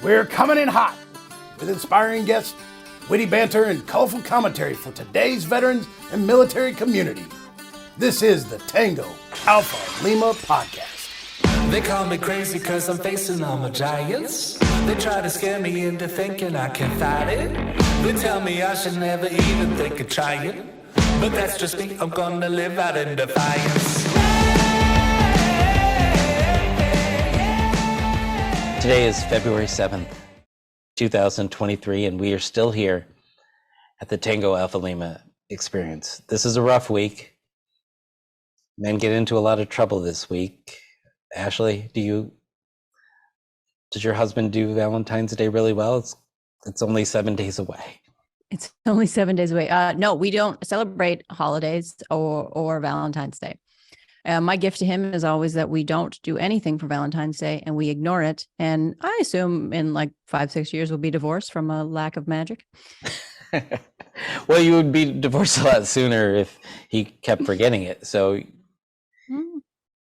We're coming in hot with inspiring guests, witty banter, and colorful commentary for today's veterans and military community. This is the Tango Alpha Lima podcast. They call me crazy cause I'm facing all my giants. They try to scare me into thinking I can fight it. They tell me I should never even think of trying. But that's just me, I'm gonna live out in defiance. Today is February 7th, 2023, and we are still here at the Tango Alpha Lima experience. This is a rough week. Men get into a lot of trouble this week. Ashley, does your husband do Valentine's Day really well? It's only 7 days away. It's only 7 days away. No, we don't celebrate holidays or Valentine's Day. My gift to him is always that we don't do anything for Valentine's Day and we ignore it. And I assume in like 5-6 years, we'll be divorced from a lack of magic. Well, you would be divorced a lot sooner if he kept forgetting it. So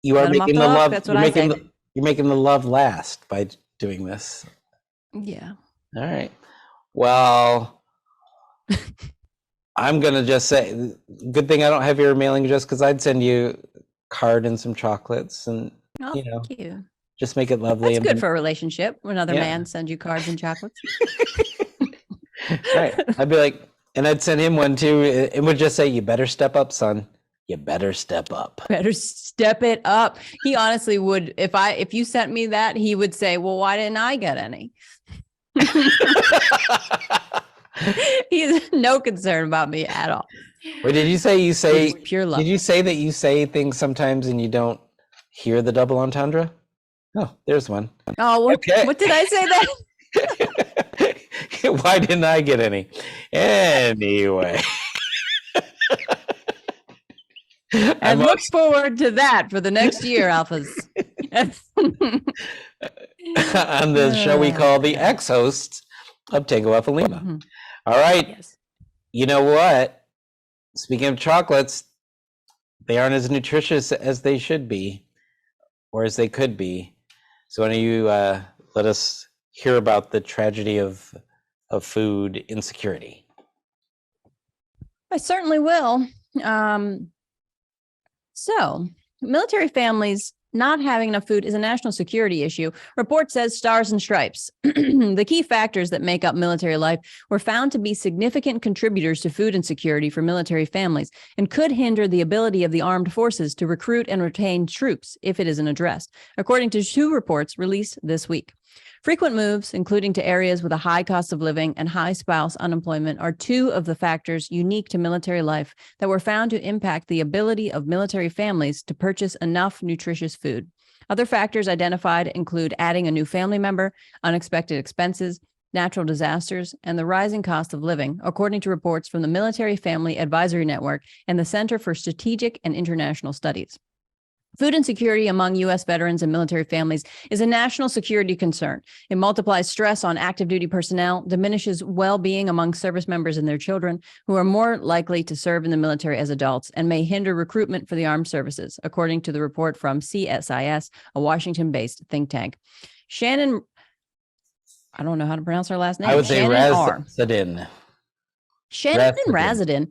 you are making the love. That's what I think. You're making the love last by doing this. Yeah. All right. Well, I'm going to just say, good thing I don't have your mailing address because I'd send you a card and some chocolates and, thank you. Just make it lovely. That's good for a relationship. When another man sends you cards and chocolates. Right. I'd be like, and I'd send him one too. It would just say, you better step up, son. You better step up. Better step it up. He honestly would, if you sent me that, he would say, well, why didn't I get any? He has no concern about me at all. Wait, did you say pure love? Did you say that you say things sometimes and you don't hear the double entendre? Oh, there's one. Oh, what did I say that? Why didn't I get any? Anyway. And look forward to that for the next year, Alphas. On the show we call the ex-hosts of Tango Alpha Lima. Mm-hmm. All right. Yes. You know what? Speaking of chocolates, they aren't as nutritious as they should be, or as they could be. So why don't you let us hear about the tragedy of food insecurity? I certainly will. So, military families not having enough food is a national security issue. Report says Stars and Stripes. The key factors that make up military life were found to be significant contributors to food insecurity for military families and could hinder the ability of the armed forces to recruit and retain troops if it isn't addressed, according to 2 reports released this week. Frequent moves, including to areas with a high cost of living and high spouse unemployment, are 2 of the factors unique to military life that were found to impact the ability of military families to purchase enough nutritious food. Other factors identified include adding a new family member, unexpected expenses, natural disasters, and the rising cost of living, according to reports from the Military Family Advisory Network and the Center for Strategic and International Studies. Food insecurity among U.S. veterans and military families is a national security concern. It multiplies stress on active duty personnel, diminishes well-being among service members and their children, who are more likely to serve in the military as adults, and may hinder recruitment for the armed services, according to the report from CSIS, a Washington-based think tank. Shannon, I don't know how to pronounce her last name. I would say Razadin. Shannon Razadin,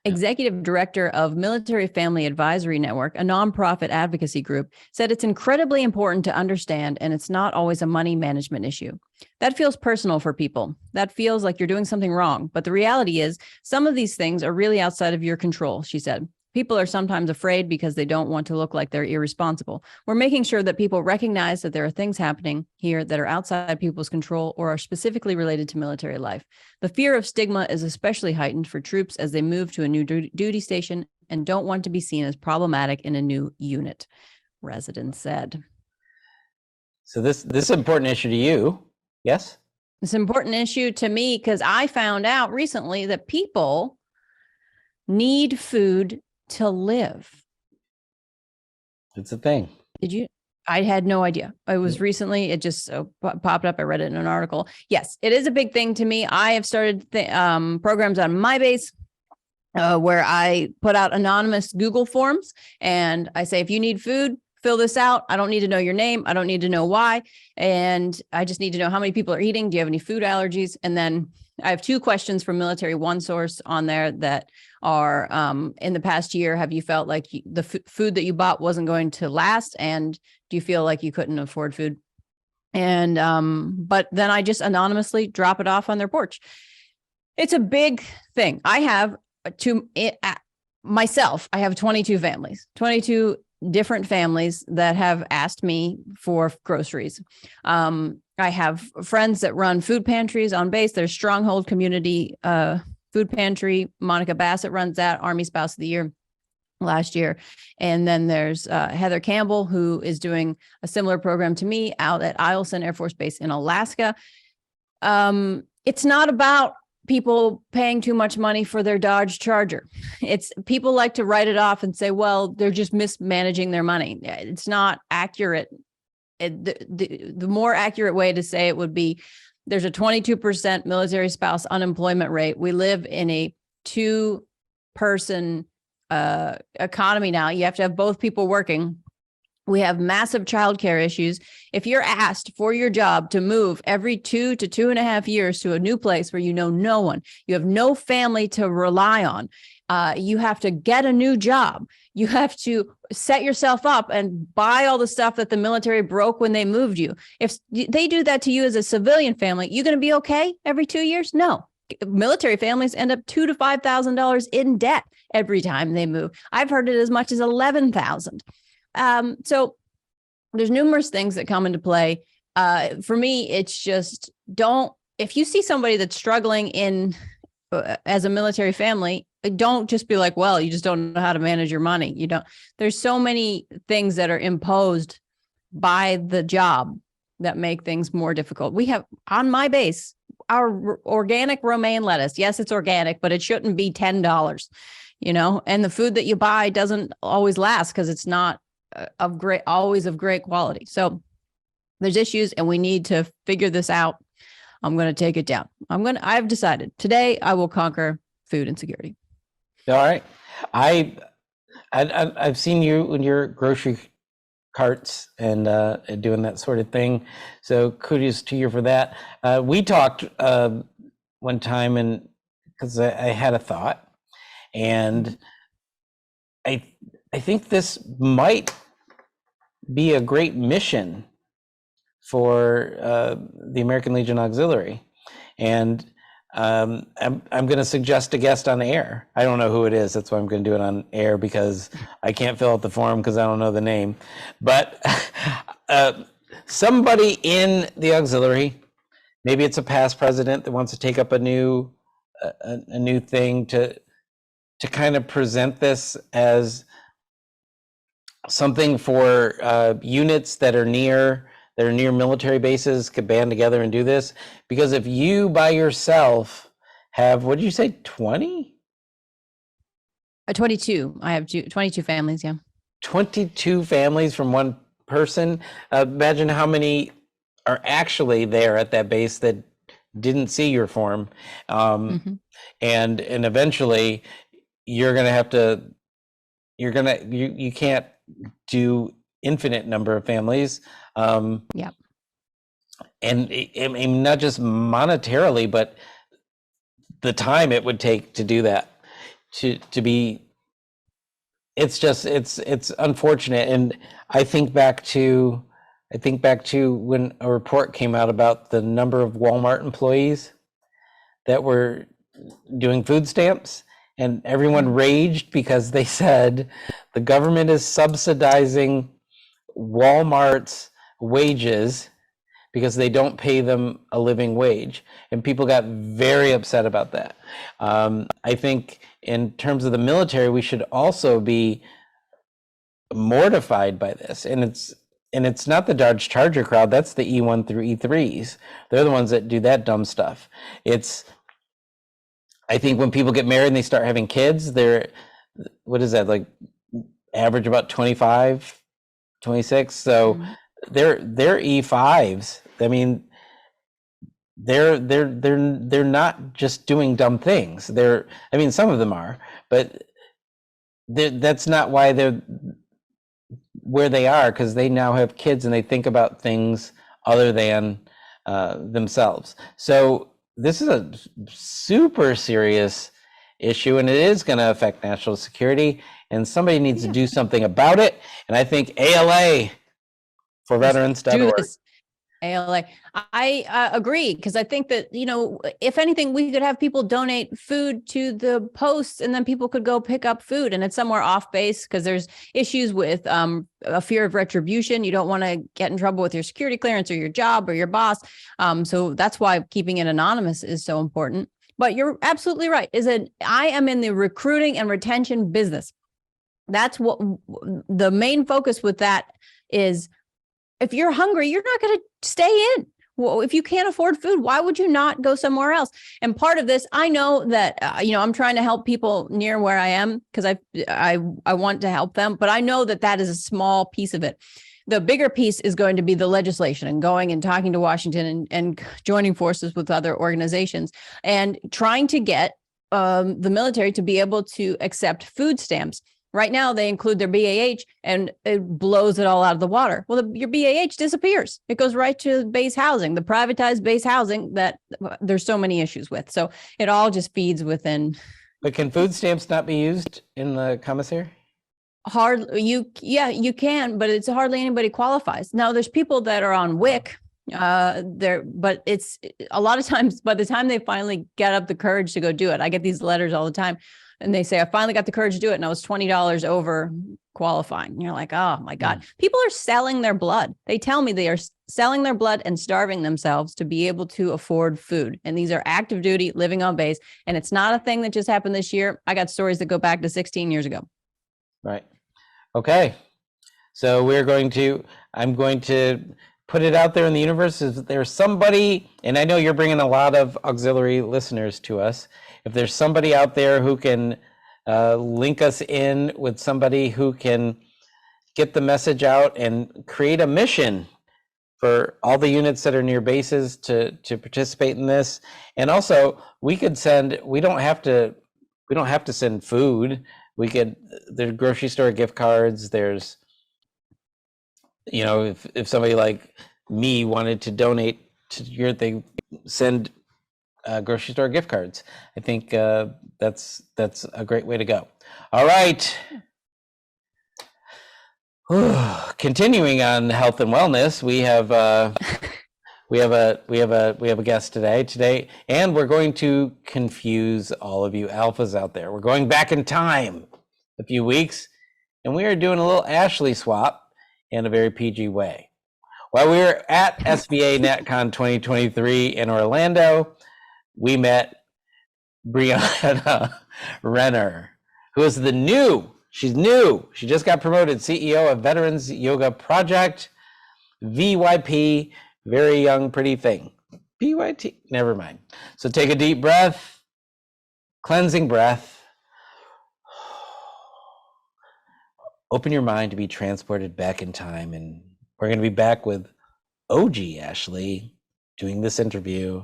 Executive Director of Military Family Advisory Network, a nonprofit advocacy group, said it's incredibly important to understand, and it's not always a money management issue. That feels personal for people. That feels like you're doing something wrong. But the reality is, some of these things are really outside of your control, she said. People are sometimes afraid because they don't want to look like they're irresponsible. We're making sure that people recognize that there are things happening here that are outside people's control or are specifically related to military life. The fear of stigma is especially heightened for troops as they move to a new duty station and don't want to be seen as problematic in a new unit, residents said. So this is an important issue to you, yes? It's an important issue to me because I found out recently that people need food to live. It's a thing. Did you? I had no idea. It was recently, it just popped up. I read it in an article. Yes, it is a big thing to me. I have started programs on my base where I put out anonymous Google forms and I say, if you need food, fill this out. I don't need to know your name. I don't need to know why. And I just need to know how many people are eating. Do you have any food allergies? And then I have 2 questions from Military One Source on there that are, in the past year, have you felt like the food that you bought wasn't going to last? And do you feel like you couldn't afford food? And, but then I just anonymously drop it off on their porch. It's a big thing. I have myself, I have 22 families, 22 different families that have asked me for groceries. I have friends that run food pantries on base. There's Stronghold Community Food Pantry. Monica Bassett runs that, Army Spouse of the Year last year. And then there's Heather Campbell, who is doing a similar program to me out at Eielson Air Force Base in Alaska. It's not about people paying too much money for their Dodge Charger. It's people like to write it off and say, well, they're just mismanaging their money. It's not accurate. The more accurate way to say it would be, there's a 22% military spouse unemployment rate. We live in a 2-person economy now. You have to have both people working. We have massive childcare issues. If you're asked for your job to move every 2 to 2.5 years to a new place where you know no one, you have no family to rely on, you have to get a new job. You have to set yourself up and buy all the stuff that the military broke when they moved you. If they do that to you as a civilian family, you going to be okay every 2 years? No. Military families end up $2,000 to $5,000 in debt every time they move. I've heard it as much as $11,000. So there's numerous things that come into play. For me, it's just if you see somebody that's struggling as a military family, don't just be like, well, you just don't know how to manage your money. There's so many things that are imposed by the job that make things more difficult. We have on my base, our organic romaine lettuce. Yes, it's organic, but it shouldn't be $10, and the food that you buy doesn't always last because it's not always of great quality. So there's issues and we need to figure this out. I'm going to take it down. I've decided today I will conquer food insecurity. All right. I've seen you in your grocery carts and doing that sort of thing. So kudos to you for that. We talked one time, and because I had a thought, and I think this might be a great mission for the American Legion Auxiliary, and I'm going to suggest a guest on air. I don't know who it is. That's why I'm going to do it on air, because I can't fill out the form because I don't know the name. But somebody in the auxiliary, maybe it's a past president that wants to take up a new thing to kind of present this as something for units that are near military bases could band together and do this. Because if you by yourself have, what did you say, 20? 22. I have 22 families, yeah. 22 families from one person. Imagine how many are actually there at that base that didn't see your form. And eventually you're going to have to, you can't do infinite number of families. Yeah. And I mean, not just monetarily, but the time it would take to do that, to be, it's unfortunate. And I think back to when a report came out about the number of Walmart employees that were doing food stamps, and everyone raged because they said the government is subsidizing Walmart's wages because they don't pay them a living wage, and people got very upset about that. I think in terms of the military, we should also be mortified by this, and it's not the Dodge Charger crowd. That's the E1 through E3s. They're the ones that do that dumb stuff. I think when people get married and they start having kids, what is that, like average about 25, 26? So they're E5s. I mean, they're not just doing dumb things. Some of them are, but that's not why where they are because they now have kids and they think about things other than themselves. So this is a super serious issue, and it is going to affect national security, and somebody needs to do something about it. And I think ALA for veterans.org. ALA. I agree, because I think that, if anything, we could have people donate food to the posts, and then people could go pick up food, and it's somewhere off base because there's issues with a fear of retribution. You don't want to get in trouble with your security clearance or your job or your boss. So that's why keeping it anonymous is so important. But you're absolutely right. I am in the recruiting and retention business. That's what the main focus with that is. If you're hungry, you're not going to stay in. Well, if you can't afford food, why would you not go somewhere else? And part of this, I know that, I'm trying to help people near where I am because I want to help them, but I know that is a small piece of it. The bigger piece is going to be the legislation and going and talking to Washington and joining forces with other organizations and trying to get the military to be able to accept food stamps. Right now, they include their BAH and it blows it all out of the water. Well, your BAH disappears. It goes right to base housing, the privatized base housing that there's so many issues with. So it all just feeds within. But can food stamps not be used in the commissary? You can, but it's hardly anybody qualifies. Now, there's people that are on WIC but it's a lot of times by the time they finally get up the courage to go do it. I get these letters all the time. And they say, I finally got the courage to do it. And I was $20 over qualifying. And you're like, oh my God. People are selling their blood. They tell me they are selling their blood and starving themselves to be able to afford food. And these are active duty, living on base. And it's not a thing that just happened this year. I got stories that go back to 16 years ago. Right. Okay. So I'm going to put it out there in the universe. Is there's somebody, and I know you're bringing a lot of auxiliary listeners to us. If there's somebody out there who can link us in with somebody who can get the message out and create a mission for all the units that are near bases to participate in this. And also we don't have to send food. There's grocery store gift cards. There's, if somebody like me wanted to donate to your thing, send grocery store gift cards. I think that's a great way to go. All right. Continuing on health and wellness, we have a guest today, and we're going to confuse all of you alphas out there. We're going back in time a few weeks, and we are doing a little Ashley swap in a very PG way. While we were at SVA NetCon 2023 in Orlando, we met Brianna Renner, who is she's new. She just got promoted CEO of Veterans Yoga Project, VYP, very young, pretty thing. PYT, never mind. So take a deep breath, cleansing breath. Open your mind to be transported back in time. And we're going to be back with OG Ashley doing this interview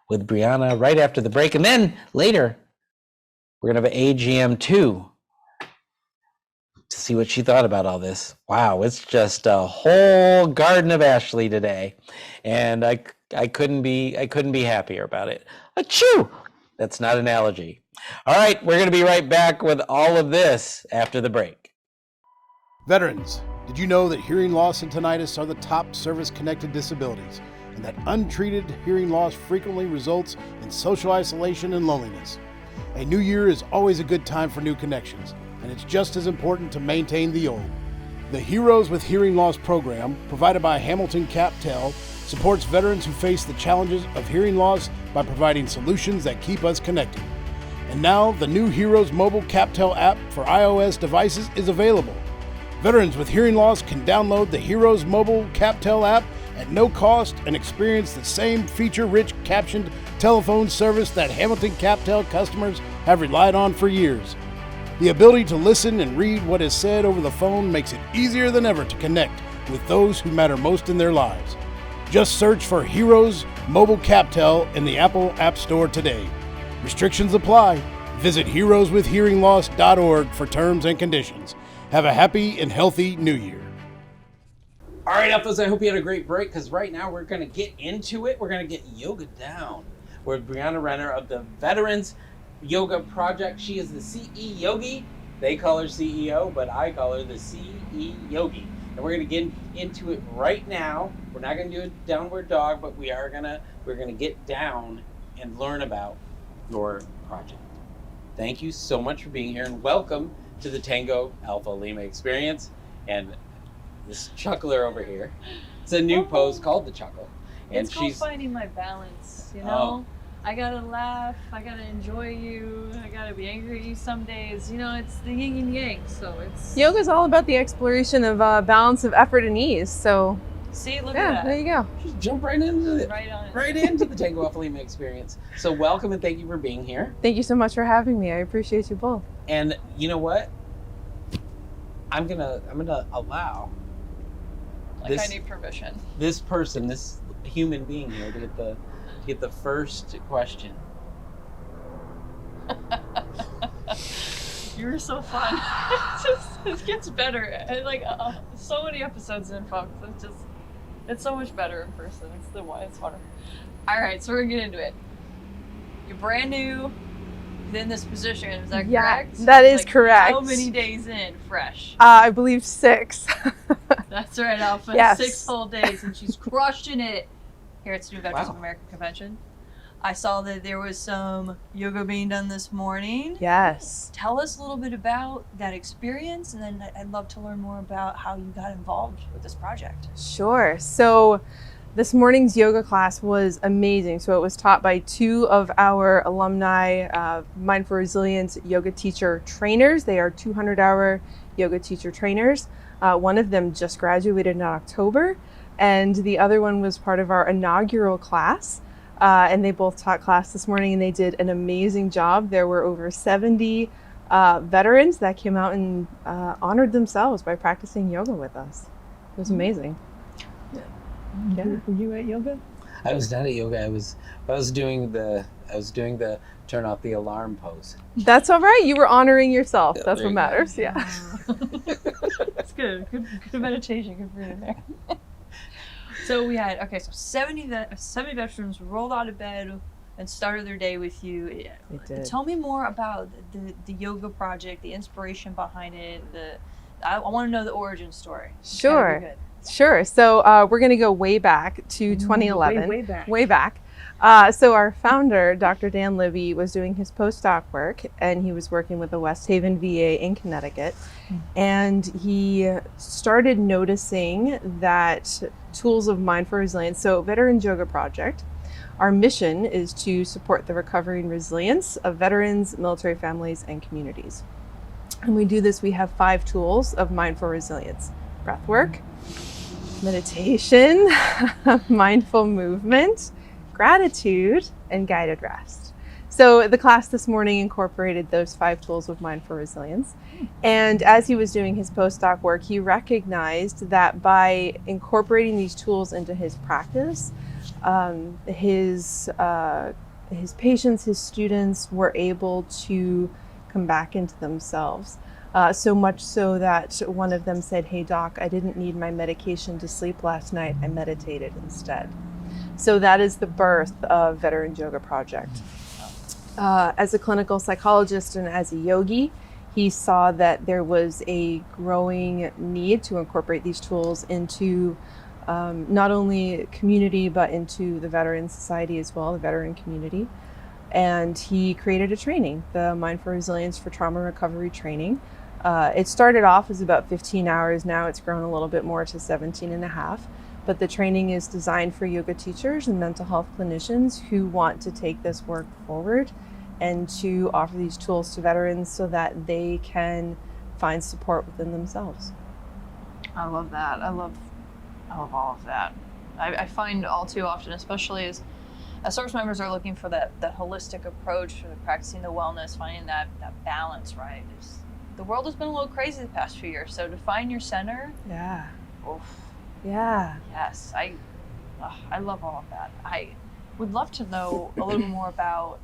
with Brianna right after the break. And then later, we're going to have an AGM 2 to see what she thought about all this. Wow, it's just a whole garden of Ashley today. And I couldn't be happier about it. Achoo! That's not an allergy. All right, we're going to be right back with all of this after the break. Veterans, did you know that hearing loss and tinnitus are the top service-connected disabilities, and that untreated hearing loss frequently results in social isolation and loneliness? A new year is always a good time for new connections, and it's just as important to maintain the old. The Heroes with Hearing Loss program, provided by Hamilton CapTel, supports veterans who face the challenges of hearing loss by providing solutions that keep us connected. And now, the new Heroes mobile CapTel app for iOS devices is available. Veterans with hearing loss can download the Heroes mobile CapTel app at no cost and experience the same feature-rich captioned telephone service that Hamilton CapTel customers have relied on for years. The ability to listen and read what is said over the phone makes it easier than ever to connect with those who matter most in their lives. Just search for Heroes Mobile CapTel in the Apple App Store today. Restrictions apply. Visit heroeswithhearingloss.org for terms and conditions. Have a happy and healthy New Year. All right, Alphas, I hope you had a great break, because right now we're going to get into it. We're going to get yoga down with Brianna Renner of the Veterans Yoga Project. She is the CE Yogi. They call her CEO, but I call her the CE Yogi. And we're going to get into it right now. We're not going to do a downward dog, but we're going to get down and learn about your project. Thank you so much for being here, and welcome to the Tango Alpha Lima experience. And this chuckler over here, it's a new pose called the chuckle. And it's called finding my balance, you know? I gotta laugh, I gotta enjoy you, I gotta be angry at you some days. You know, it's the yin and yang, so it's... Yoga's all about the exploration of balance of effort and ease, so... See, look yeah, at that. there you go. Just jump right into it. Right on it. Right into the Tango Alpha Lima experience. So welcome, and thank you for being here. Thank you so much for having me. I appreciate you both. And you know what? I'm gonna allow Like, I need permission. this person, this human being here, to get the first question. You're so fun. It gets better. Like, so many episodes in, folks. It's so much better in person. It's funner. All right, so we're gonna get into it. You're brand new in this position. Is that correct? That is correct. How many days in, fresh? I believe 6. That's right, Alpha. Yes. 6 whole days, and she's crushing it here at Student Veterans of America Convention. I saw that there was some yoga being done this morning. Yes. Tell us a little bit about that experience, and then I'd love to learn more about how you got involved with this project. Sure. So this morning's yoga class was amazing. So it was taught by 2 of our alumni Mindful Resilience yoga teacher trainers. They are 200-hour yoga teacher trainers. One of them just graduated in October, and the other one was part of our inaugural class. And they both taught class this morning, and they did an amazing job. There were over 70 veterans that came out and honored themselves by practicing yoga with us. It was amazing. Yeah. Were you at yoga? I was not at yoga. I was doing the turn off the alarm pose. That's all right. You were honoring yourself. Yeah, That's there what you matters. Yeah. That's good. Good meditation. Good for you there. So we had 70 veterans rolled out of bed and started their day with you. They did. Tell me more about the yoga project, the inspiration behind it. I want to know the origin story. Sure. Sure. So we're going to go way back to 2011. Way back. So our founder, Dr. Dan Libby, was doing his postdoc work, and he was working with the West Haven VA in Connecticut. And he started noticing that tools of mindful resilience, so Veterans Yoga Project, our mission is to support the recovery and resilience of veterans, military families, and communities. And we do this, we have 5 tools of mindful resilience: breath work, meditation, mindful movement, gratitude, and guided rest. So the class this morning incorporated those 5 tools of mindful resilience. And as he was doing his postdoc work, he recognized that by incorporating these tools into his practice, his patients, his students were able to come back into themselves. So much so that one of them said, "Hey doc, I didn't need my medication to sleep last night. I meditated instead." So that is the birth of Veterans Yoga Project. As a clinical psychologist and as a yogi, he saw that there was a growing need to incorporate these tools into not only community, but into the veteran society as well, the veteran community. And he created a training, the Mindful Resilience for Trauma Recovery training. It started off as about 15 hours. Now it's grown a little bit more to 17 and a half. But the training is designed for yoga teachers and mental health clinicians who want to take this work forward and to offer these tools to veterans so that they can find support within themselves. I love that. I love all of that. I find all too often, especially as service members are looking for that holistic approach to practicing the wellness, finding that balance, right? The world has been a little crazy the past few years, so to find your center. Yeah. Oof. Yeah. Yes, I love all of that. I would love to know a little more about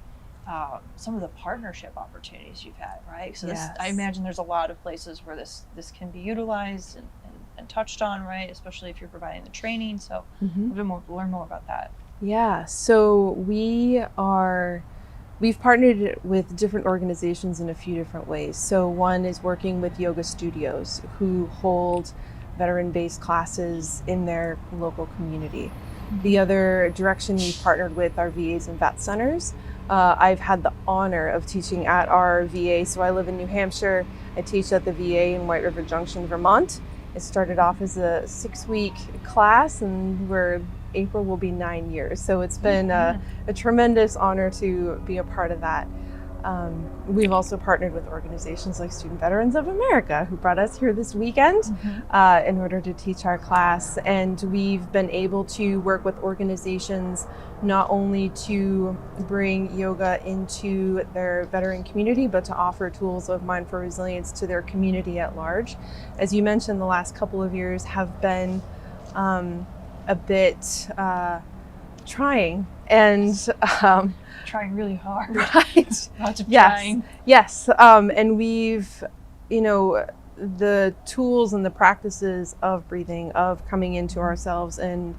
some of the partnership opportunities you've had, right? So Yes. I imagine there's a lot of places where this can be utilized been touched on, right? Especially if you're providing the training. So learn more about that. Yeah, so we've partnered with different organizations in a few different ways. So one is working with yoga studios who hold veteran-based classes in their local community. The other direction we've partnered with are VAs and vet centers. I've had the honor of teaching at our VA. So I live in New Hampshire. I teach at the VA in White River Junction, Vermont. It started off as a 6-week class, and April will be 9 years. So it's been a tremendous honor to be a part of that. We've also partnered with organizations like Student Veterans of America, who brought us here this weekend in order to teach our class. And we've been able to work with organizations not only to bring yoga into their veteran community, but to offer tools of mindful resilience to their community at large. As you mentioned, the last couple of years have been a bit trying and trying really hard. Right. Lots of yes. trying. Yes. And we've, the tools and the practices of breathing, of coming into ourselves and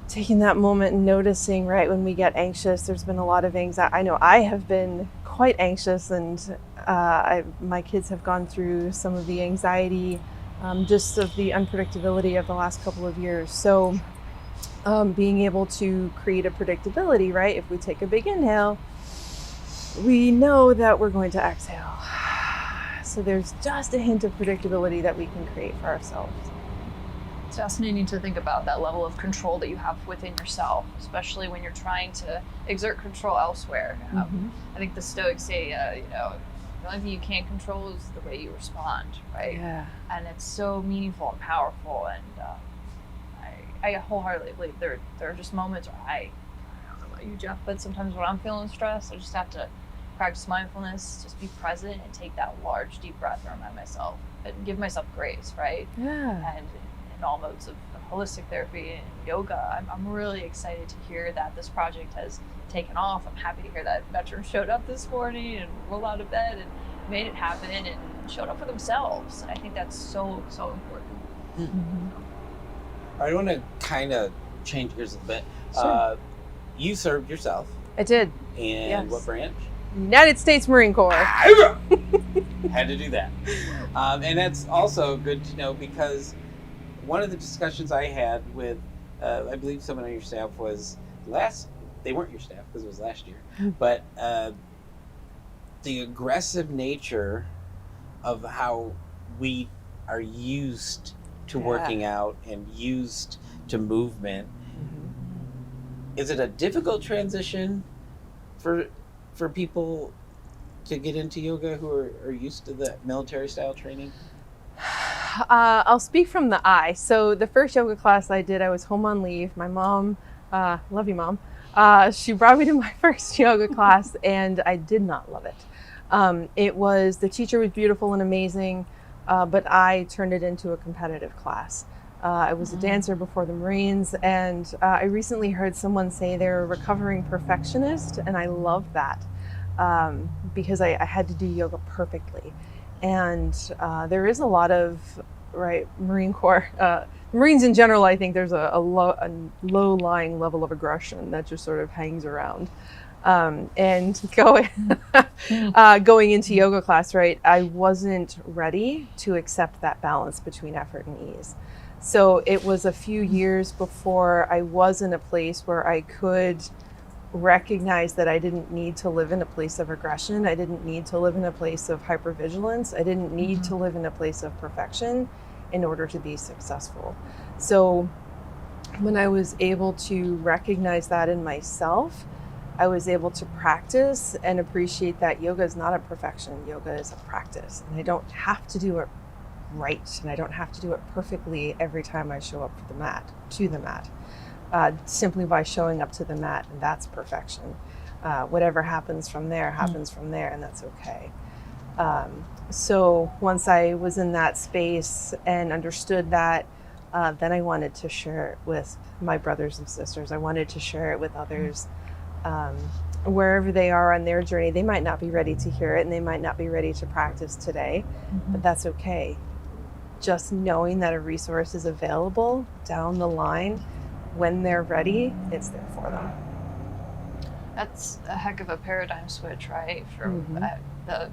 taking that moment and noticing, right, when we get anxious. There's been a lot of anxiety. I know I have been quite anxious, and my kids have gone through some of the anxiety, just of the unpredictability of the last couple of years. So being able to create a predictability, right? If we take a big inhale, we know that we're going to exhale. So there's just a hint of predictability that we can create for ourselves. It's fascinating to think about that level of control that you have within yourself, especially when you're trying to exert control elsewhere. I think the Stoics say, the only thing you can't control is the way you respond, right? Yeah. And it's so meaningful and powerful. And I wholeheartedly believe there are just moments where I don't know about you, Jeff, but sometimes when I'm feeling stressed, I just have to practice mindfulness, just be present and take that large, deep breath and remind myself and give myself grace, right? Yeah. And in all modes of holistic therapy and yoga, I'm really excited to hear that this project has taken off. I'm happy to hear that veterans showed up this morning and rolled out of bed and made it happen and showed up for themselves. And I think that's so, so important. I want to kind of change gears a bit. Sure. You served yourself. I did. And Yes. what branch? United States Marine Corps. Had to do that. And that's also good to know, because one of the discussions I had with, I believe someone on your staff was they weren't your staff because it was last year, but the aggressive nature of how we are used to working out and used to movement. Is it a difficult transition for people to get into yoga who are used to the military style training? I'll speak from the I. So the first yoga class I did, I was home on leave. My mom, love you, Mom. She brought me to my first yoga class, and I did not love it. The teacher was beautiful and amazing, but I turned it into a competitive class. I was a dancer before the Marines, and I recently heard someone say they're a recovering perfectionist, and I love that because I had to do yoga perfectly. And there is a lot of, Marine Corps, Marines in general, I think there's a low-lying level of aggression that just sort of hangs around. And going into yoga class, right, I wasn't ready to accept that balance between effort and ease. So it was a few years before I was in a place where I could recognize that I didn't need to live in a place of aggression. I didn't need to live in a place of hypervigilance. I didn't need to live in a place of perfection in order to be successful. So when I was able to recognize that in myself, I was able to practice and appreciate that yoga is not a perfection. Yoga is a practice, and I don't have to do it right, and I don't have to do it perfectly every time I show up to the mat. Simply by showing up to the mat, and that's perfection. Whatever happens from there happens from there, and that's okay. So once I was in that space and understood that, then I wanted to share it with my brothers and sisters. I wanted to share it with others. Wherever they are on their journey, they might not be ready to hear it, and they might not be ready to practice today, but that's okay. just knowing that a resource is available down the line, when they're ready, it's there for them. That's a heck of a paradigm switch, right? From the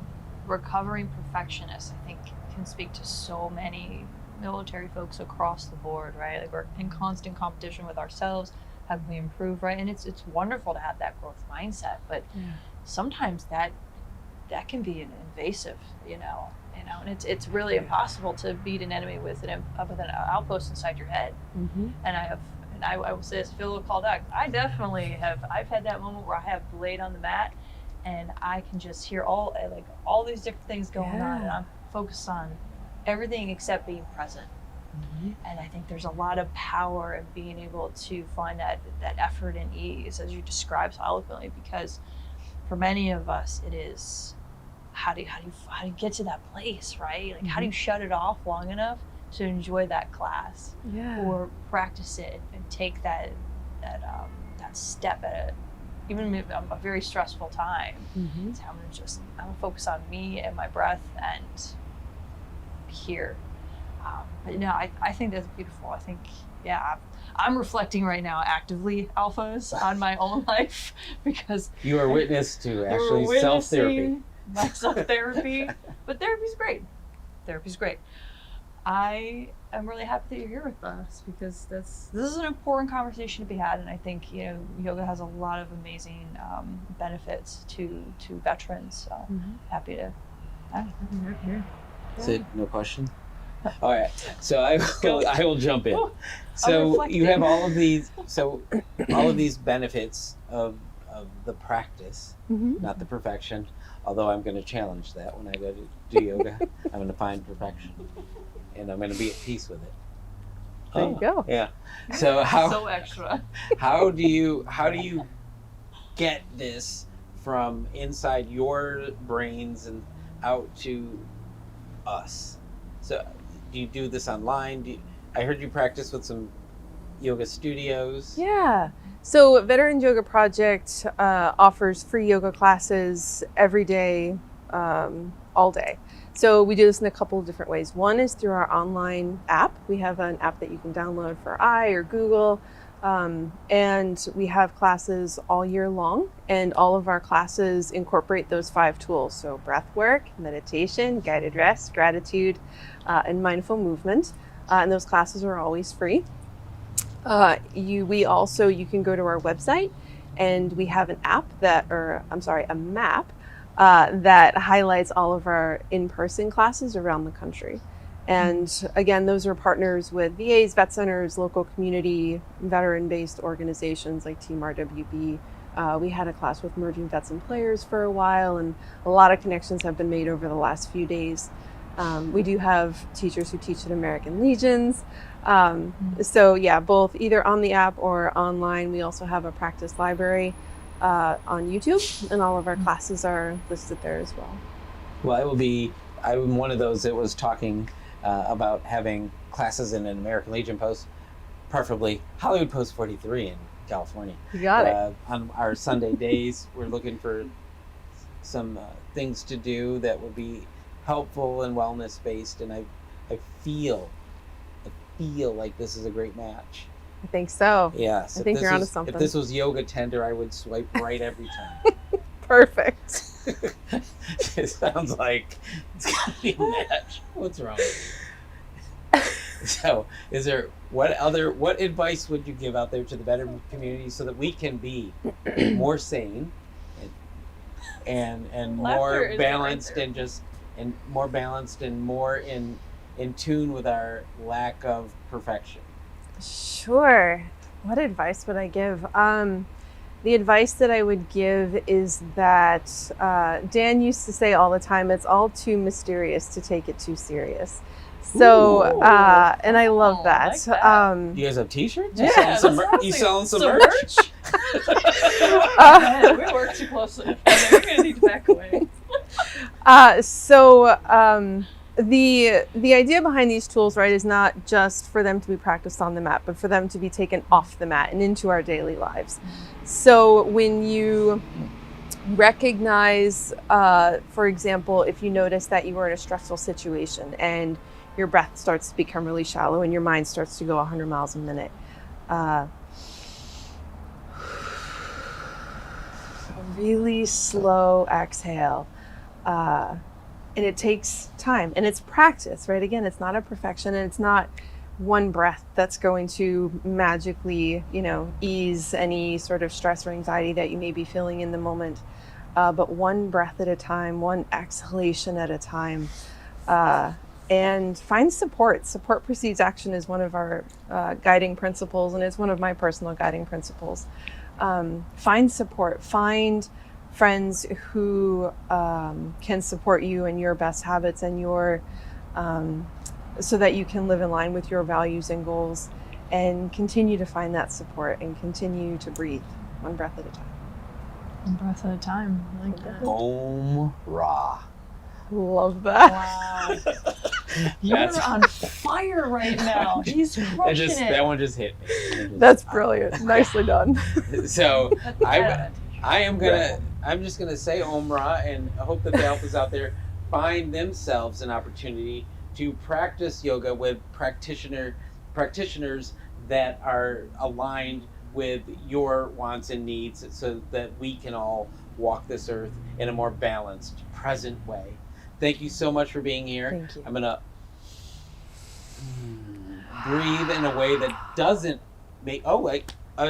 recovering perfectionist, I think, can speak to so many military folks across the board, right? Like, we're in constant competition with ourselves. How can we improve, right? And it's wonderful to have that growth mindset, but sometimes that can be invasive, you know, and it's really impossible to beat an enemy with an outpost inside your head. And I will say this, I feel a little called out. I definitely have. I've had that moment where I have laid on the mat, and I can just hear all these different things going on, and I'm focused on everything except being present. And I think there's a lot of power in being able to find that effort and ease, as you described so eloquently, because for many of us, it is how do you get to that place, right? Like, how do you shut it off long enough to enjoy that class, or practice it and take that step at even a very stressful time. So I'm gonna focus on me and my breath and here. But no, I think that's beautiful. I think, I'm reflecting right now actively, alphas, on my own life, because You are witness to actually self-therapy. My self-therapy, but therapy's great. Therapy's great. I am really happy that you're here with us, because this is an important conversation to be had, and I think, you know, yoga has a lot of amazing benefits to veterans. So happy to have you here. Is it no question? All right, so I will jump in. So you have all of these benefits of the practice, not the perfection. Although I'm going to challenge that when I go to do yoga, I'm going to find perfection, and I'm going to be at peace with it. There you go. Yeah. So so extra. How do you get this from inside your brains and out to us? So do you do this online? I heard you practice with some yoga studios. Yeah. So Veterans Yoga Project offers free yoga classes every day, all day. So we do this in a couple of different ways. One is through our online app. We have an app that you can download for i or Google, and we have classes all year long, and all of our classes incorporate those 5 tools. So breath work, meditation, guided rest, gratitude, and mindful movement. And those classes are always free. You can go to our website, and we have a map that highlights all of our in-person classes around the country. And again, those are partners with VAs, vet centers, local community, veteran-based organizations like Team RWB. We had a class with Emerging Vets and Players for a while, and a lot of connections have been made over the last few days. We do have teachers who teach at American Legions. So yeah, both either on the app or online. We also have a practice library on YouTube, and all of our classes are listed there as well. Well, I'm one of those that was talking about having classes in an American Legion post, preferably Hollywood Post 43 in California. You got it. On our Sunday days, we're looking for some things to do that would be helpful and wellness based, and I feel like this is a great match. I think so. Yes. I think you're onto something. If this was Yoga Tender, I would swipe right every time. Perfect. It sounds like it's gonna be a match. What's wrong with you? So, what advice would you give out there to the veteran community so that we can be more sane and more balanced and more balanced and more in tune with our lack of perfection? Sure. What advice would I give? The advice that I would give is that Dan used to say all the time, it's all too mysterious to take it too serious. So, and I love that. Like that. Do you guys have t-shirts? Yeah, You selling some merch? We work too closely. We're going to need to back away. The idea behind these tools, right, is not just for them to be practiced on the mat, but for them to be taken off the mat and into our daily lives. So when you recognize, for example, if you notice that you were in a stressful situation and your breath starts to become really shallow and your mind starts to go 100 miles a minute. A really slow exhale. And it takes time and it's practice, right? Again, it's not a perfection, and it's not one breath that's going to magically, ease any sort of stress or anxiety that you may be feeling in the moment. But one breath at a time, one exhalation at a time, and find support. Support precedes action is one of our guiding principles, and it's one of my personal guiding principles. Find support, find friends who can support you in your best habits and your so that you can live in line with your values and goals, and continue to find that support and continue to breathe one breath at a time. One breath at a time. I like that. Om Ra. Love that. Wow. You're on fire right now. He's crushing it. That one just hit me. That's brilliant. Nicely done. So I'm just gonna say Om Ra, and I hope that the alphas out there find themselves an opportunity to practice yoga with practitioners that are aligned with your wants and needs, so that we can all walk this earth in a more balanced, present way. Thank you so much for being here. Thank you. I'm gonna breathe in a way that doesn't make, I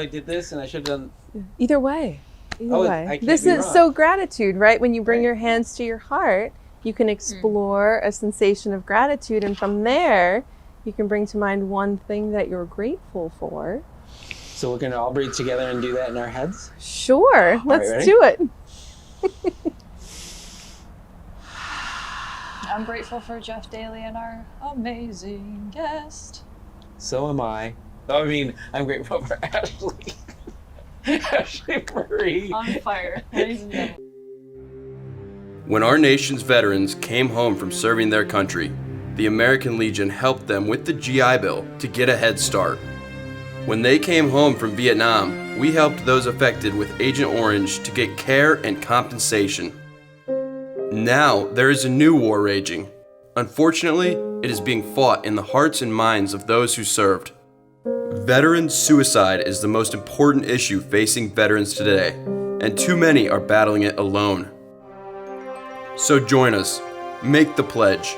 did this and I should have done. Either way. I can't This be is wrong. so gratitude, right? When you bring Right. your hands to your heart, you can explore a sensation of gratitude, and from there, you can bring to mind one thing that you're grateful for. So we're gonna all breathe together and do that in our heads? Sure, let's ready? do it. I'm grateful for Jeff Daly and our amazing guest. So am I. I'm grateful for Ashley. Ashley Marie. On fire, ladies and gentlemen. When our nation's veterans came home from serving their country, the American Legion helped them with the GI Bill to get a head start. When they came home from Vietnam, we helped those affected with Agent Orange to get care and compensation. Now, there is a new war raging. Unfortunately, it is being fought in the hearts and minds of those who served. Veteran suicide is the most important issue facing veterans today, and too many are battling it alone. So join us, make the pledge,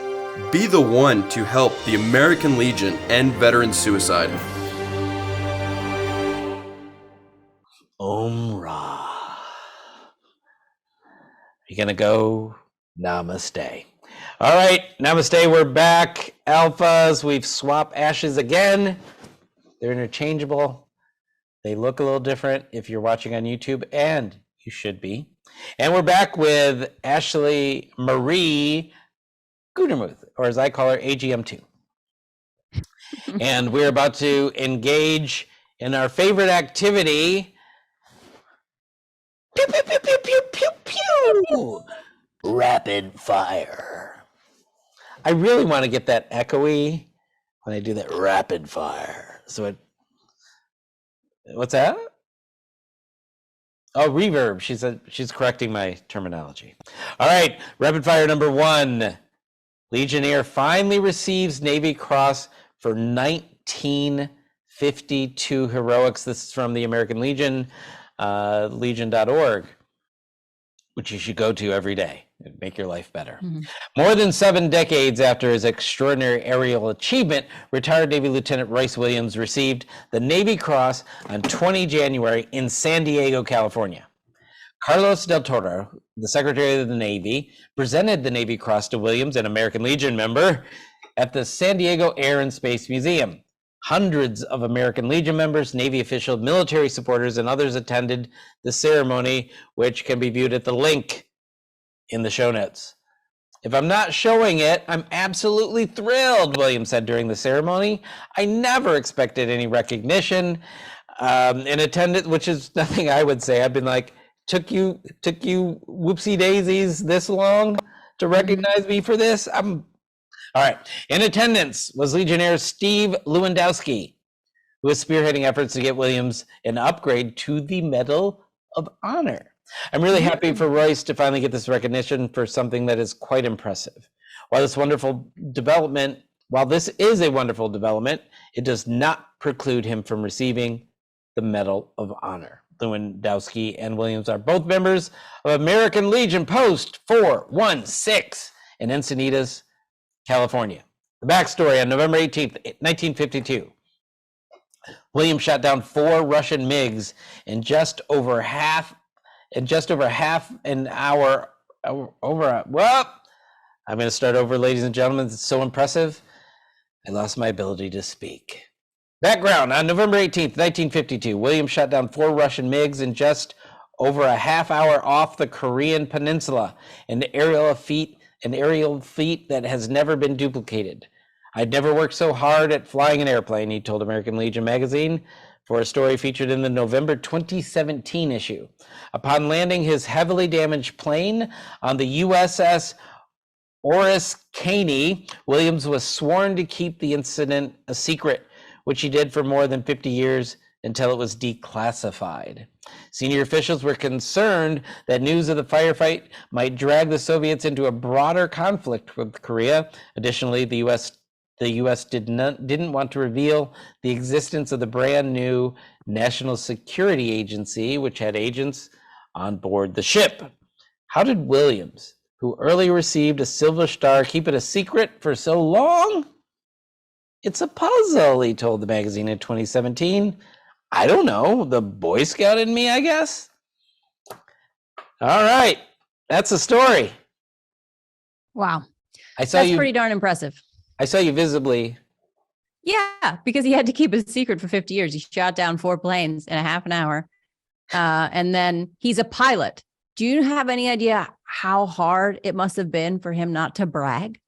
be the one to help the American Legion end veteran suicide. Om Ra. You're gonna go namaste. All right, namaste, we're back. Alphas, we've swapped ashes again. They're interchangeable. They look a little different if you're watching on YouTube, and you should be. And we're back with Ashley Marie Gudermuth, or as I call her, AGM2. And we're about to engage in our favorite activity. Pew, pew, pew, pew, pew, pew, pew. Rapid fire. I really want to get that echoey when I do that rapid fire. So what's that? Oh, reverb. She's correcting my terminology. All right, rapid fire number 1. Legionnaire finally receives Navy Cross for 1952 heroics. This is from the American Legion, legion.org, which you should go to every day and make your life better. Mm-hmm. More than 7 decades after his extraordinary aerial achievement, retired Navy Lieutenant Royce Williams received the Navy Cross on 20 January in San Diego, California. Carlos del Toro, the Secretary of the Navy, presented the Navy Cross to Williams, an American Legion member, at the San Diego Air and Space Museum. Hundreds of American Legion members, Navy officials, military supporters, and others attended the ceremony, which can be viewed at the link in the show notes. If I'm not showing it, I'm absolutely thrilled, Williams said during the ceremony. I never expected any recognition in attendance, which is nothing I would say. I've been like, took you whoopsie daisies this long to recognize me for this? All right. In attendance was Legionnaire Steve Lewandowski, who was spearheading efforts to get Williams an upgrade to the Medal of Honor. I'm really happy for Royce to finally get this recognition for something that is quite impressive. While this wonderful development While this is a wonderful development, it does not preclude him from receiving the Medal of Honor. Lewandowski and Williams are both members of American Legion Post 416 in Encinitas, California. The backstory: on November 18th, 1952, Williams shot down 4 Russian MiGs in just over half an hour. Well, I'm going to start over, ladies and gentlemen. It's so impressive, I lost my ability to speak. Background: on November 18th, 1952, Williams shot down 4 Russian MiGs in just over a half hour off the Korean Peninsula, an aerial feat that has never been duplicated. I'd never worked so hard at flying an airplane, he told American Legion magazine for a story featured in the November 2017 issue. Upon landing his heavily damaged plane on the USS Oris Caney, Williams was sworn to keep the incident a secret, which he did for more than 50 years until it was declassified. Senior officials were concerned that news of the firefight might drag the Soviets into a broader conflict with Korea. Additionally, the U.S. didn't want to reveal the existence of the brand new National Security Agency, which had agents on board the ship. How did Williams, who early received a Silver Star, keep it a secret for so long? It's a puzzle, he told the magazine in 2017. I don't know, the Boy Scout in me, I guess. All right, that's the story. Wow. That's pretty darn impressive. I saw you visibly. Yeah, because he had to keep a secret for 50 years. He shot down 4 planes in a half an hour. And then he's a pilot. Do you have any idea how hard it must have been for him not to brag?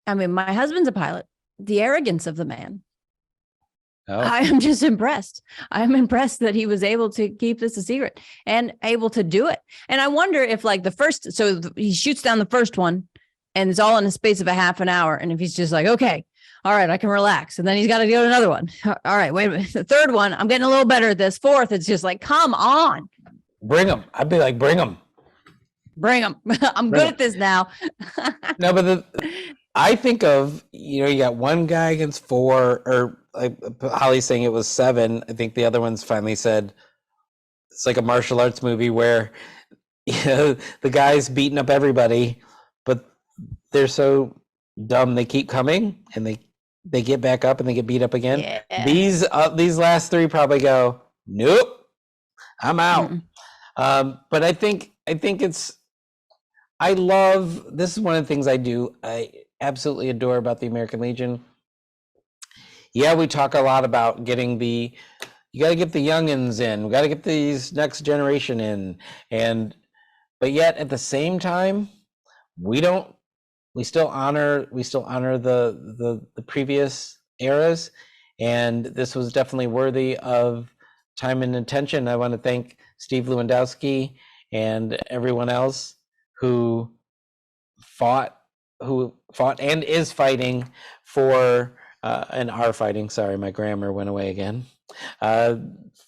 I mean, my husband's a pilot. The arrogance of the man. Oh. I am just impressed. I'm impressed that he was able to keep this a secret and able to do it. And I wonder if he shoots down the first one and it's all in the space of a half an hour. And if he's just like, okay, all right, I can relax. And then he's got to go to another one. All right, wait a minute. The third one, I'm getting a little better at this. Fourth, it's just like, come on. Bring them. I'd be like, bring them. Bring them. I'm good at this now. No, but I think of, you got one guy against 4, or like Holly's saying it was 7. I think the other ones finally said it's like a martial arts movie where the guy's beating up everybody, but they're so dumb they keep coming and they get back up and they get beat up again. Yeah. These last 3 probably go, nope, I'm out. But I think this is one of the things I absolutely adore about the American Legion. Yeah, we talk a lot about you got to get the youngins in. We got to get these next generation in. But yet at the same time, we still honor the previous eras. And this was definitely worthy of time and attention. I want to thank Steve Lewandowski and everyone else who fought and is fighting for and are fighting, sorry, my grammar went away again,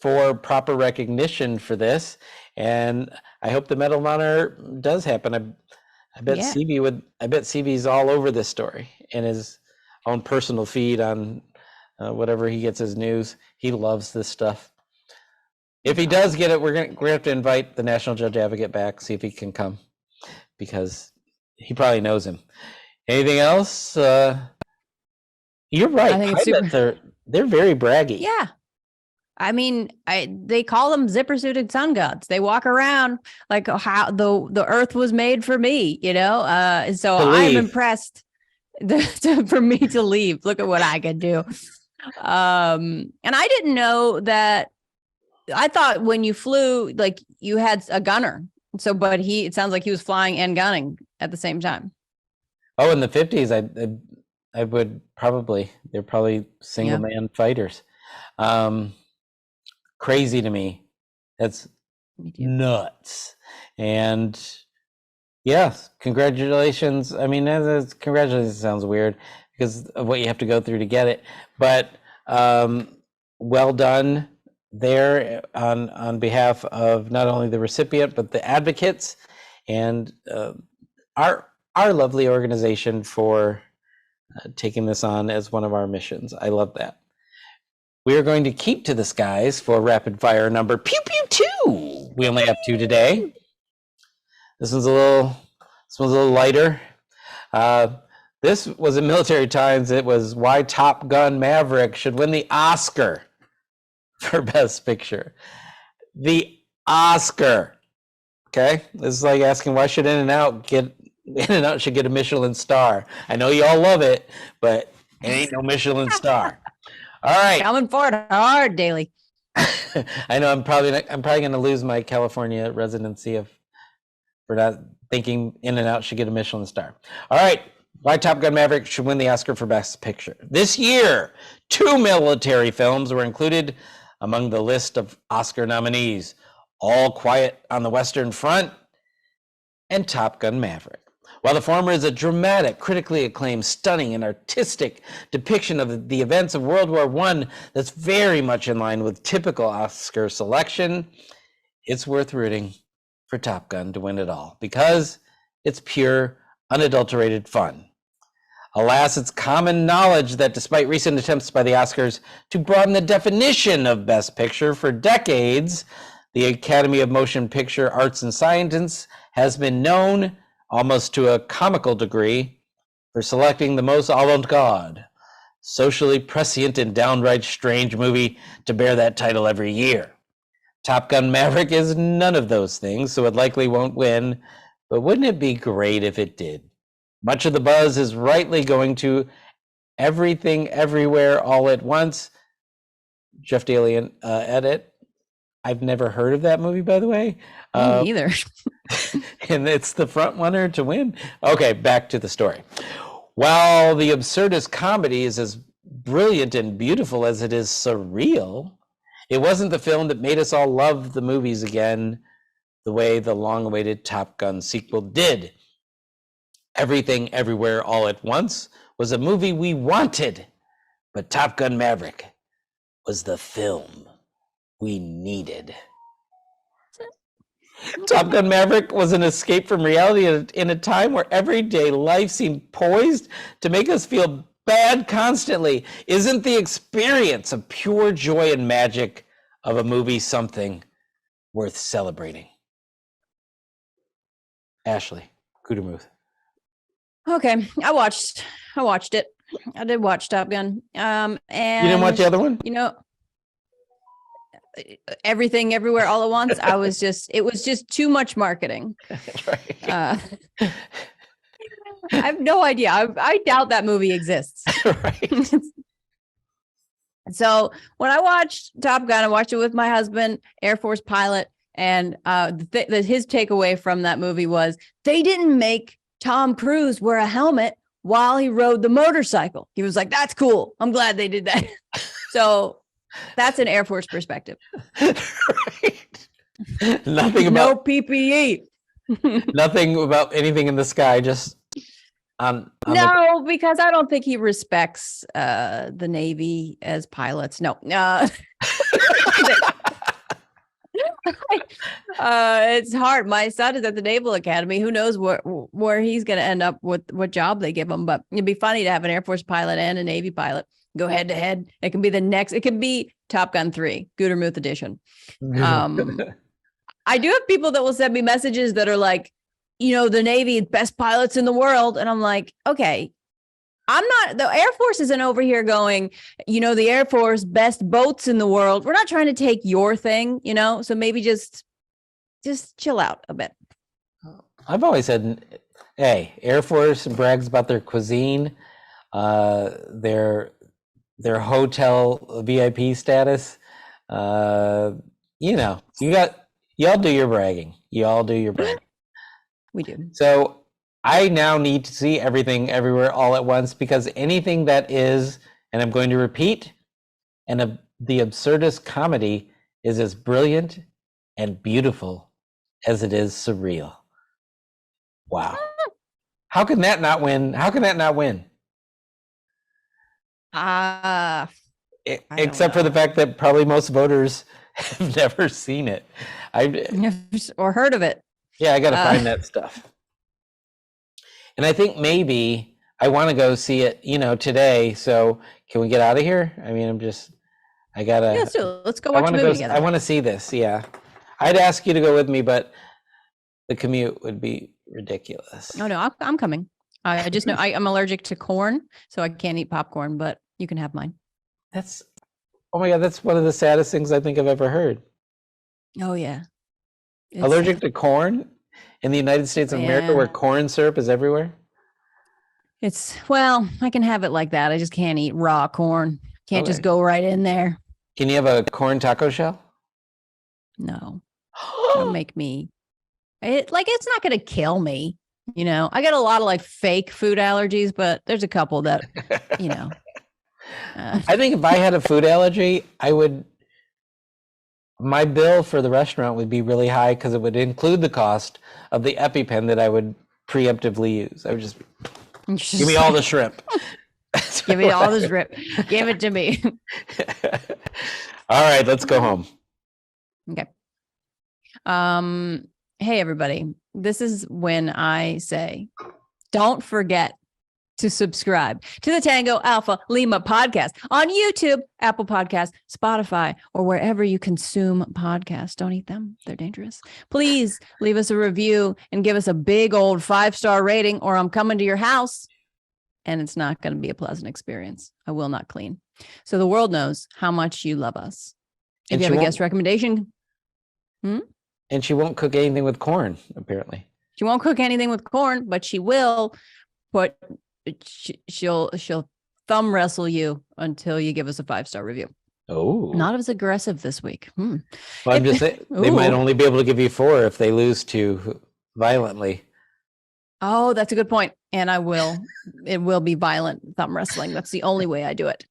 for proper recognition for this. And I hope the Medal of Honor does happen. I bet CV's all over this story in his own personal feed on whatever he gets his news. He loves this stuff. If he does get it, we're gonna have to invite the National Judge Advocate back, see if he can come, because he probably knows him. Anything else? You're right. I think they're very braggy. Yeah. I mean, they call them zipper-suited sun gods. They walk around like how the earth was made for me, So I'm impressed for me to leave. Look at what I could do. And I didn't know that. I thought when you flew, like you had a gunner. So, but it sounds like he was flying and gunning at the same time. Oh, in the 50s, I would they're probably single man fighters. Crazy to me. That's nuts. And yes, congratulations. I mean, congratulations sounds weird because of what you have to go through to get it, but well done there on behalf of not only the recipient but the advocates and our lovely organization for taking this on as one of our missions. I love that. We are going to keep to the skies for rapid fire number pew pew 2. We only have 2 today. This one's a little lighter. This was in Military Times. It was why Top Gun Maverick should win the Oscar for Best Picture. The Oscar. Okay, this is like asking why should In-N-Out should get a Michelin star. I know you all love it, but it ain't no Michelin star. All right, coming for it hard, Daly. I know I'm probably going to lose my California residency for not thinking In-N-Out should get a Michelin star. All right, why Top Gun Maverick should win the Oscar for Best Picture. This year, 2 military films were included among the list of Oscar nominees: All Quiet on the Western Front and Top Gun Maverick. While the former is a dramatic, critically acclaimed, stunning, and artistic depiction of the events of World War I that's very much in line with typical Oscar selection, it's worth rooting for Top Gun to win it all because it's pure, unadulterated fun. Alas, it's common knowledge that despite recent attempts by the Oscars to broaden the definition of Best Picture for decades, the Academy of Motion Picture Arts and Sciences has been known, almost to a comical degree, for selecting the most avant-garde, socially prescient, and downright strange movie to bear that title every year. Top Gun Maverick is none of those things, so it likely won't win, but wouldn't it be great if it did? Much of the buzz is rightly going to Everything, Everywhere, All at Once. Jeff Daly edit. I've never heard of that movie, by the way. Me neither. And it's the front runner to win. Okay, back to the story. While the absurdist comedy is as brilliant and beautiful as it is surreal, it wasn't the film that made us all love the movies again the way the long-awaited Top Gun sequel did. Everything, Everywhere, All at Once was a movie we wanted, but Top Gun Maverick was the film we needed. Top Gun Maverick was an escape from reality in a time where everyday life seemed poised to make us feel bad constantly. Isn't the experience of pure joy and magic of a movie something worth celebrating? Ashley Gudermuth. Okay, I watched it. I did watch Top Gun. And you didn't watch the other one? You know, Everything, Everywhere, All at Once. It was just too much marketing. Right. I have no idea. I doubt that movie exists. Right. So when I watched Top Gun, I watched it with my husband, Air Force pilot, and his takeaway from that movie was they didn't make Tom Cruise wear a helmet while he rode the motorcycle. He was like, "That's cool. I'm glad they did that." So that's an Air Force perspective. Right. Nothing about no PPE. Nothing about anything in the sky. Just on no, because I don't think he respects the Navy as pilots. No. It's hard. My son is at the Naval Academy. Who knows where he's going to end up with what job they give him? But it'd be funny to have an Air Force pilot and a Navy pilot go head to head. It can be Top Gun 3, Gudermuth edition. I do have people that will send me messages that are like, the Navy best pilots in the world. And I'm like, okay, the Air Force isn't over here going, the Air Force best boats in the world. We're not trying to take your thing, so maybe just chill out a bit. I've always said, hey, Air Force brags about their cuisine, their hotel VIP status. Y'all do your bragging. Y'all do your bragging. We do. So I now need to see Everything, Everywhere, All at Once, because anything that is, and I'm going to repeat, and the absurdist comedy is as brilliant and beautiful as it is surreal. Wow. How can that not win? Except for the fact that probably most voters have never seen it. Or heard of it. Yeah, I got to find that stuff. And I think maybe I want to go see it, today. So can we get out of here? I mean, I gotta. Yeah, so let's go watch a movie together. I want to see this. Yeah, I'd ask you to go with me, but the commute would be ridiculous. Oh no, I'm coming. I just know I'm allergic to corn, so I can't eat popcorn. But you can have mine. Oh my God, that's one of the saddest things I think I've ever heard. Oh yeah. Allergic to corn in the United States of America, where corn syrup is everywhere. I can have it like that. I just can't eat raw corn. Can't just go right in there. Can you have a corn taco shell? No. Don't make me. It's not going to kill me. I got a lot of fake food allergies, but there's a couple that, I think if I had a food allergy, my bill for the restaurant would be really high because it would include the cost of the EpiPen that I would preemptively use. I would just give me all the shrimp. Give me all the shrimp. Give it to me. All right, let's go home. Okay. Hey, everybody. This is when I say, don't forget to subscribe to the Tango Alpha Lima podcast on YouTube, Apple Podcasts, Spotify, or wherever you consume podcasts. Don't eat them. They're dangerous. Please leave us a review and give us a big old 5-star rating, or I'm coming to your house and it's not going to be a pleasant experience. I will not clean. So the world knows how much you love us. If you have a guest recommendation. And she won't cook anything with corn, apparently. She won't cook anything with corn, but she will she'll thumb wrestle you until you give us a 5-star review. Oh, not as aggressive this week. Well, I'm just saying they might only be able to give you 4 if they lose too violently. Oh, that's a good point. And it will be violent thumb wrestling. That's the only way I do it.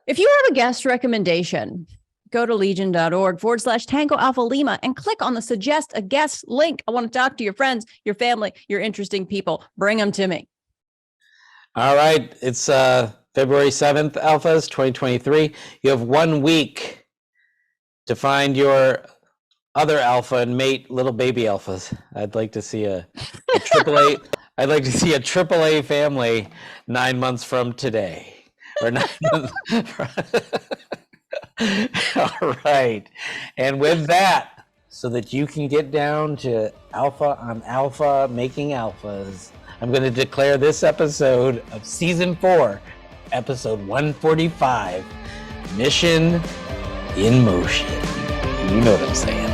If you have a guest recommendation, go to legion.org/Tango Alpha Lima and click on the suggest a guest link. I want to talk to your friends, your family, your interesting people. Bring them to me. All right. It's February 7th, Alphas 2023. You have 1 week to find your other alpha and mate little baby alphas. I'd like to see a AAA. I'd like to see a AAA family 9 months from today. Or 9 months. All right. And with that, so that you can get down to alpha on alpha making alphas, I'm going to declare this episode of season 4, episode 145, Mission in Motion. You know what I'm saying.